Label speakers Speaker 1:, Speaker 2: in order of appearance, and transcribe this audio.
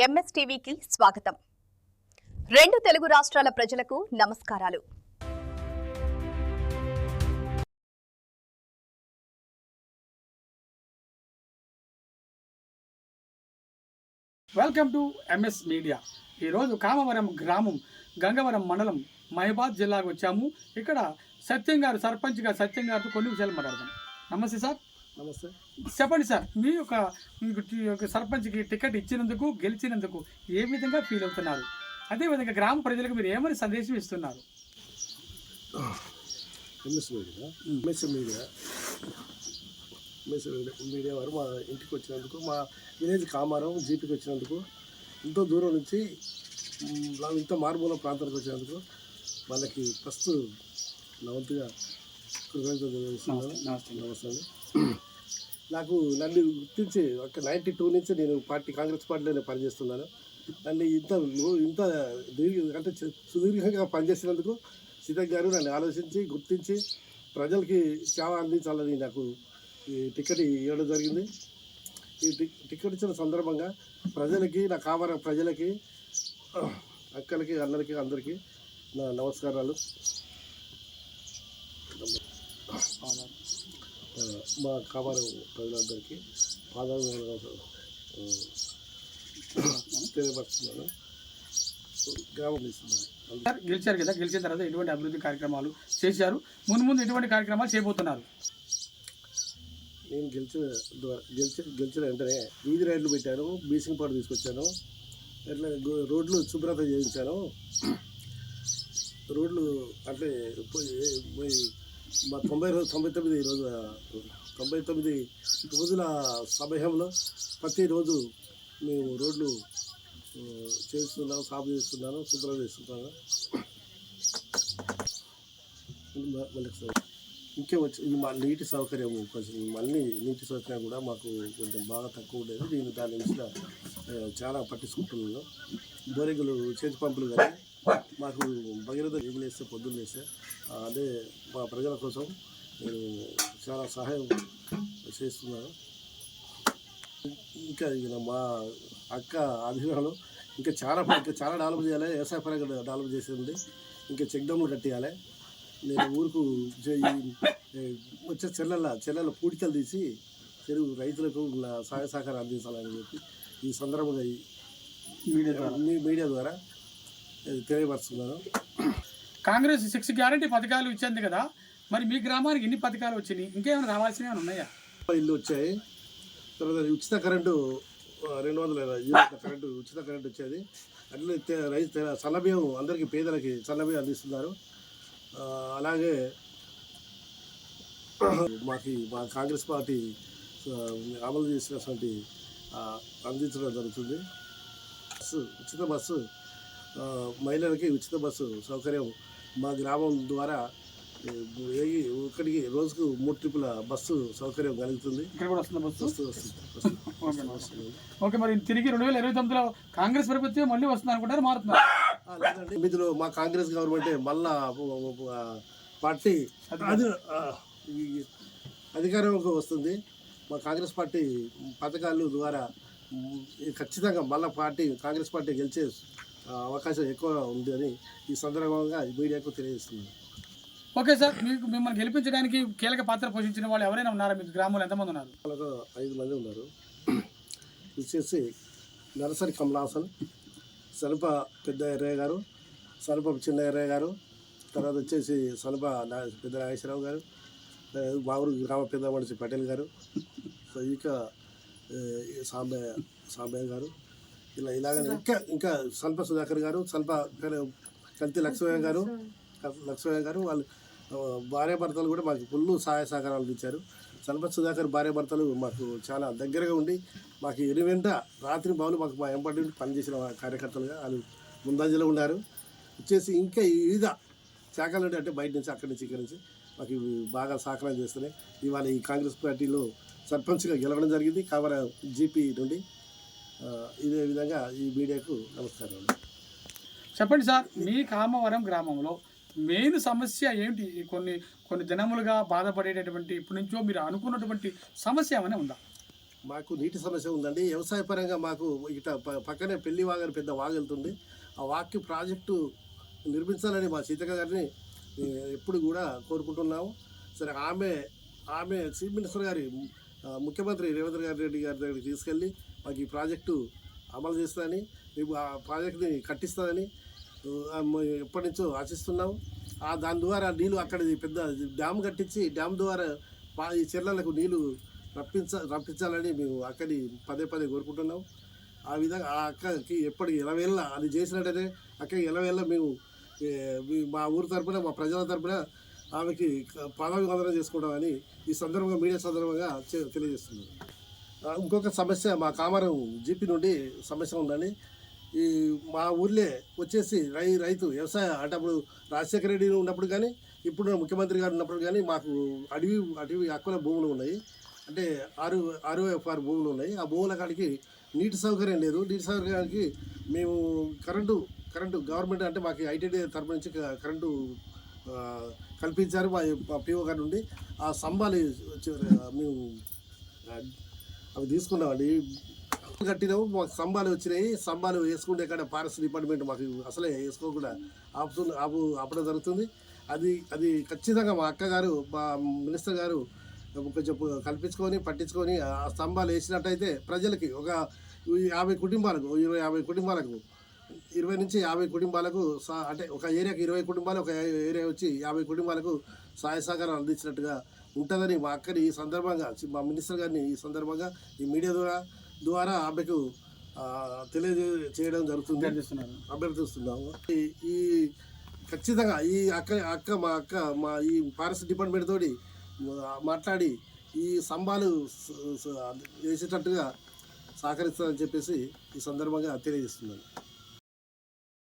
Speaker 1: ఎంఎస్టీవీకి స్వాగతం. రెండు తెలుగు రాష్ట్రాల ప్రజలకు నమస్కారాలు.
Speaker 2: Welcome to MS media. ఈరోజు కామవరం గ్రామం గంగవరం మండలం మహిబాద్ జిల్లాకు వచ్చాము. ఇక్కడ సత్యం గారు సర్పంచ్ గారు సత్యం గారితో కొన్ని విషయాలు మాట్లాడదాం. నమస్తే సార్.
Speaker 3: నమస్తే.
Speaker 2: చెప్పండి సార్, మీ యొక్క సర్పంచ్కి టికెట్ ఇచ్చినందుకు గెలిచినందుకు ఏ విధంగా ఫీల్ అవుతున్నారు? అదేవిధంగా గ్రామ ప్రజలకు మీరు ఏమని సందేశం ఇస్తున్నారు?
Speaker 3: మీడియా వారు మా ఇంటికి వచ్చినందుకు, మా విలేజ్ కామారం జీపీకి వచ్చినందుకు, ఎంతో దూరం నుంచి ఇంత మారుమూల ప్రాంతానికి వచ్చినందుకు వాళ్ళకి ఫస్ట్ నవంతుగా కృతజ్ఞతలు. నమస్తే. నాకు నన్ను గుర్తించి ఒక 92 నుంచి నేను కాంగ్రెస్ పార్టీలోనే పనిచేస్తున్నాను. నన్ను ఇంత అంటే సుదీర్ఘంగా పనిచేసినందుకు సీతయ్య గారు నన్ను ఆలోచించి గుర్తించి ప్రజలకి సేవ అందించాలని నాకు ఈ టికెట్ ఇవ్వడం జరిగింది. ఈ టికెట్ ఇచ్చిన సందర్భంగా ప్రజలకి, నా కామర ప్రజలకి, అక్కలకి, అన్నలకి, అందరికీ నా నమస్కారాలు. మా కామరం ప్రజలందరికీ తెలియపరుస్తున్నాను. గ్రామం ఇస్తున్నాను.
Speaker 2: గెలిచారు కదా, గెలిచిన తర్వాత ఎటువంటి అభివృద్ధి కార్యక్రమాలు చేశారు? ముందు ఎటువంటి కార్యక్రమాలు చేయబోతున్నారు?
Speaker 3: నేను గెలిచిన వెంటనే వీధి రైళ్లు పెట్టాను, బీసింగ్ పాటు తీసుకొచ్చాను, అట్లా రోడ్లు శుభ్రత చేయించాను. రోడ్లు అంటే మా 99 రోజుల సమయంలో ప్రతిరోజు మేము రోడ్లు చేస్తున్నాను, సాగు చేస్తున్నాను, శుభ్రం చేస్తున్నాను. ఇంకే వచ్చి మా నీటి సౌకర్యం కొంచెం నీటి సౌకర్యం కూడా మాకు కొంచెం బాగా తక్కువ ఉండేది. దాని నుంచి చాలా పట్టించుకుంటున్నాను. బోరింగులు, చేతి పంపులు కానీ మాకు భగీరథ వేస్తే పొద్దున్న వేస్తే అదే మా ప్రజల కోసం నేను చాలా సహాయం చేస్తున్నాను. ఇంకా మా అక్క అధికారులు ఇంకా చాలా డెవలప్ చేయాలి. వ్యవసాయ పరంగా డెవలప్ చేసేది. ఇంకా చెక్ డ్యామ్లు కట్టేయాలి. నేను ఊరుకు వచ్చే చెల్లెల పూడికలు తీసి చెరువు రైతులకు సహాయ సహకారం అందించాలని చెప్పి ఈ సందర్భంగా మీడియా ద్వారా తెలియపరుస్తున్నాను.
Speaker 2: కాంగ్రెస్ 6 గ్యారంటీ పథకాలు ఇచ్చింది కదా, మరి మీ గ్రామానికి ఎన్ని పథకాలు వచ్చినాయి? ఇంకేమైనా రావాల్సినవి ఉన్నాయా?
Speaker 3: ఇల్లు వచ్చాయి. తర్వాత ఉచిత కరెంటు 200 యూనిట్ల కరెంటు ఉచిత కరెంటు వచ్చేది. అట్లే రైతు సన్నబియ్యం అందరికీ, పేదలకి సన్నబియ్యం అందిస్తున్నారు. అలాగే మా కాంగ్రెస్ పార్టీ అమలు చేసినటువంటి అందించడం జరుగుతుంది. ఉచిత బస్సు, మహిళలకి ఉచిత బస్సు సౌకర్యం మా గ్రామం ద్వారా రోజుకు 3 ట్రిప్పుల బస్సు సౌకర్యం కలుగుతుంది.
Speaker 2: ఓకే, మరి తిరిగి 2029లో కాంగ్రెస్ ప్రభుత్వం మళ్ళీ వస్తుంది అనుకుంటారు, మారుతున్నారు?
Speaker 3: లేదండి, ఇందులో మా కాంగ్రెస్ గవర్నమెంటే మళ్ళా పార్టీ అధికారంలోకి వస్తుంది. మా కాంగ్రెస్ పార్టీ పథకాలు ద్వారా ఖచ్చితంగా మళ్ళీ కాంగ్రెస్ పార్టీ గెలిచే అవకాశం ఎక్కువ ఉంది అని ఈ సందర్భంగా మీడియాకు తెలియజేస్తున్నాను.
Speaker 2: ఓకే సార్, మిమ్మల్ని గెలిపించడానికి కీలక పాత్ర పోషించిన వాళ్ళు ఎవరైనా ఉన్నారా? మీ గ్రామంలో ఎంతమంది ఉన్నారు?
Speaker 3: 5 మంది ఉన్నారు. వచ్చేసి నరసరి కమలాసన్, సనప పెద్ద ఎర్రయ్య గారు, సనప చిన్న ఎర్రయ్య గారు, తర్వాత వచ్చేసి సనప పెద్ద నాగేశ్వరరావు గారు, బాబు గ్రామ పెద్ద మనిషి పటేల్ గారు, ఇక సాంబయ్య గారు, ఇలాగనే ఇంకా సల్ప సుధాకర్ గారు, కల్తి లక్ష్మయ్య గారు వాళ్ళు భార్యాభర్తలు కూడా మాకు ఫుల్ సహాయ సహకారాలు ఇచ్చారు. సల్ప సుధాకర్ భార్యాభర్తలు మాకు చాలా దగ్గరగా ఉండి మాకు ఎరువెంట రాత్రి బావులు మాకు మా ఎంపటి పనిచేసిన కార్యకర్తలుగా వాళ్ళు ముందంజలో ఉన్నారు. వచ్చేసి ఇంకా వివిధ శాఖల నుండి, అంటే బయట నుంచి, అక్కడి నుంచి, ఇక్కడి నుంచి మాకు బాగా సహకారం చేస్తున్నాయి. ఇవాళ ఈ కాంగ్రెస్ పార్టీలో సర్పంచ్గా గెలవడం జరిగింది కామర జీపీ నుండి. ఇదే విధంగా ఈ మీడియాకు నమస్కారం.
Speaker 2: చెప్పండి సార్, మీ కామవరం గ్రామంలో మెయిన్ సమస్య ఏంటి? కొన్ని దినములుగా బాధపడేటటువంటి, ఇప్పటి నుంచో మీరు అనుకున్నటువంటి సమస్య ఏమైనా ఉందా?
Speaker 3: మాకు నీటి సమస్య ఉందండి. వ్యవసాయ పరంగా మాకు ఇట పక్కనే పెళ్లి వాగని పెద్ద వాగు వెళ్తుంది. ఆ వాక్కి ప్రాజెక్టు నిర్మించాలని మా సీతక్క గారిని ఎప్పుడు కూడా కోరుకుంటున్నాము. సరే ఆమె చీఫ్ మినిస్టర్ గారి ముఖ్యమంత్రి రేవంత్ రెడ్డి గారి దగ్గరికి తీసుకెళ్ళి మాకు ఈ ప్రాజెక్టు అమలు చేస్తుందని, మేము ఆ ప్రాజెక్టుని కట్టిస్తుందని ఎప్పటి నుంచో ఆశిస్తున్నాము. దాని ద్వారా నీళ్ళు అక్కడ పెద్ద డ్యామ్ కట్టించి డ్యామ్ ద్వారా ఈ చెర్లలకు నీళ్లు రప్పించాలని మేము అక్కడి పదే కోరుకుంటున్నాం. ఆ విధంగా ఆ అక్కకి ఎప్పటికి ఎలవేళ్ళ అది చేసినట్టయితే అక్కకి ఎలవేళ్ళ మేము మా ఊరు తరపున మా ప్రజల తరపున ఆమెకి పాదాభివందనం చేసుకుంటామని ఈ సందర్భంగా మీడియా సందర్భంగా తెలియజేస్తున్నాం. ఇంకొక సమస్య మా కామారం జీపీ నుండి సమస్య ఉందని, ఈ మా ఊర్లే వచ్చేసి రైతు వ్యవసాయ అంటే అప్పుడు రాజశేఖర రెడ్డి ఉన్నప్పుడు కానీ ఇప్పుడు ముఖ్యమంత్రి గారు ఉన్నప్పుడు కానీ మాకు అడవి హక్కుల భూములు ఉన్నాయి. అంటే 6 భూములు ఉన్నాయి. ఆ భూముల కాడికి నీటి సౌకర్యం లేదు. నీటి సౌకర్యానికి మేము కరెంటు గవర్నమెంట్ అంటే మాకు ఐటీడీ తరపు నుంచి కరెంటు కల్పించారు మా పిఓ గారి నుండి. ఆ స్తంభాలు మేము అవి తీసుకున్నామండి. కట్టినాము, మాకు స్తంభాలు వచ్చినాయి. స్తంభాలు వేసుకుంటే ఇక్కడ ఫారెస్ట్ డిపార్ట్మెంట్ మాకు అసలే వేసుకోకుండా ఆపడం జరుగుతుంది. అది ఖచ్చితంగా మా అక్కగారు మా మినిస్టర్ గారు కొంచెం పట్టించుకొని ఆ స్తంభాలు వేసినట్టయితే ప్రజలకి ఒక 50 కుటుంబాలకు 20 నుంచి 50 కుటుంబాలకు అంటే ఒక ఏరియాకి 20 కుటుంబాలు, ఒక ఏరియా వచ్చి 50 కుటుంబాలకు సహాయ సహకారం అందించినట్టుగా ఉంటుందని మా అక్కని ఈ సందర్భంగా మా మినిస్టర్ గారిని ఈ సందర్భంగా ఈ మీడియా ద్వారా ఆమెకు తెలియజేయడం జరుగుతుంది, అభ్యర్థిస్తున్నాము. ఈ ఖచ్చితంగా ఈ మా ఈ ఫారెస్ట్ డిపార్ట్మెంట్ తోటి మాట్లాడి ఈ స్తంభాలు వేసేటట్టుగా సహకరిస్తారని చెప్పేసి ఈ సందర్భంగా తెలియజేస్తున్నాను.